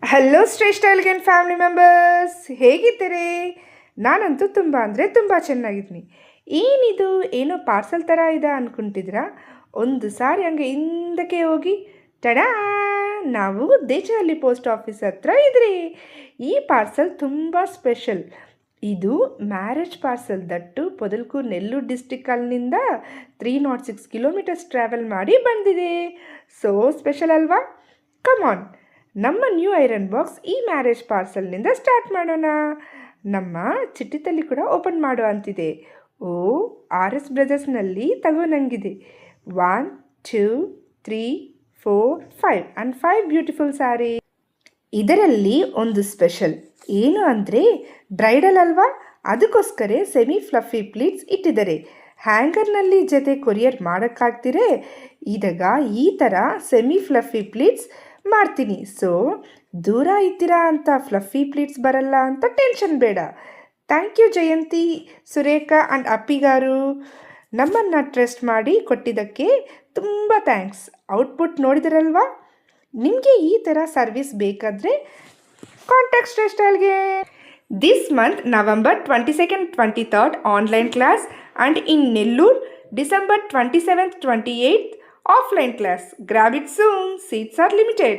Hello ಶ್ರೇಷ್ಠ ಎಲ್ಗೆನ್ family members, ಹೇಗಿದ್ದೀರಿ? ನಾನಂತೂ ತುಂಬ ಅಂದರೆ ತುಂಬ ಚೆನ್ನಾಗಿದ್ದೀನಿ. ಏನಿದು ಏನೋ ಪಾರ್ಸಲ್ ಥರ ಇದೆ ಅಂದ್ಕೊಂತಿದ್ದೀರಾ? ಒಂದು ಸಾರಿ ಹಂಗೆ ಹಿಂದಕ್ಕೆ ಹೋಗಿ ಟಡಾ, ನಾವು ದೇಶಹಳ್ಳಿ ಪೋಸ್ಟ್ ಆಫೀಸ್ ಹತ್ರ ಇದ್ರಿ. ಈ ಪಾರ್ಸಲ್ ತುಂಬ ಸ್ಪೆಷಲ್. ಇದು marriage parcel, that Podalakur Nellore ಡಿಸ್ಟಿಕಲ್ಲಿಂದ 306 ಕಿಲೋಮೀಟರ್ಸ್ ಟ್ರಾವೆಲ್ ಮಾಡಿ ಬಂದಿದೆ. ಸೋ ಸ್ಪೆಷಲ್ ಅಲ್ವಾ? ಕಮಾನ್, ನಮ್ಮ ನ್ಯೂ ಐರನ್ ಬಾಕ್ಸ್ ಈ ಮ್ಯಾರೇಜ್ ಪಾರ್ಸಲ್ನಿಂದ ಸ್ಟಾರ್ಟ್ ಮಾಡೋಣ. ನಮ್ಮ ಚಿಟ್ಟಿತಲ್ಲಿ ಕೂಡ ಓಪನ್ ಮಾಡೋ ಅಂತಿದೆ. ಓ, RS ಬ್ರದರ್ಸ್ನಲ್ಲಿ ತಗೋನಂಗಿದೆ. 1 2 3 4 5 ಆ್ಯಂಡ್ 5 ಬ್ಯೂಟಿಫುಲ್ ಸ್ಯಾರಿ. ಇದರಲ್ಲಿ ಒಂದು ಸ್ಪೆಷಲ್ ಏನು ಅಂದರೆ ಬ್ರೈಡಲ್ ಅಲ್ವಾ, ಅದಕ್ಕೋಸ್ಕರ ಸೆಮಿ ಫ್ಲಫಿ ಪ್ಲೀಟ್ಸ್ ಇಟ್ಟಿದ್ದಾರೆ. ಹ್ಯಾಂಗರ್ನಲ್ಲಿ ಜೊತೆ ಕೊರಿಯರ್ ಮಾಡೋಕ್ಕಾಗ್ತಿರೇ ಇದಾಗ ಈ ಥರ ಸೆಮಿ ಫ್ಲಫಿ ಪ್ಲೀಟ್ಸ್ ಮಾಡ್ತೀನಿ. ಸೊ ದೂರ ಇದ್ದೀರಾ ಅಂತ ಫ್ಲಫಿ ಪ್ಲೀಟ್ಸ್ ಬರಲ್ಲ ಅಂತ ಟೆನ್ಷನ್ ಬೇಡ. Thank you Jayanthi, Surekha and ಅಪ್ಪಿಗಾರು, ನಮ್ಮನ್ನು ಟ್ರಸ್ಟ್ ಮಾಡಿ ಕೊಟ್ಟಿದ್ದಕ್ಕೆ ತುಂಬ ಥ್ಯಾಂಕ್ಸ್. ಔಟ್ಪುಟ್ ನೋಡಿದಿರಲ್ವಾ? ನಿಮಗೆ ಈ ಥರ ಸರ್ವಿಸ್ ಬೇಕಾದರೆ ಕಾಂಟ್ಯಾಕ್ಟ್ ಶ್ರೇಷ್ಠಲ್ಗೆ. This month November 22nd 23rd online class and in Nellore December 27th 28th offline class. Grab it soon, seats are limited.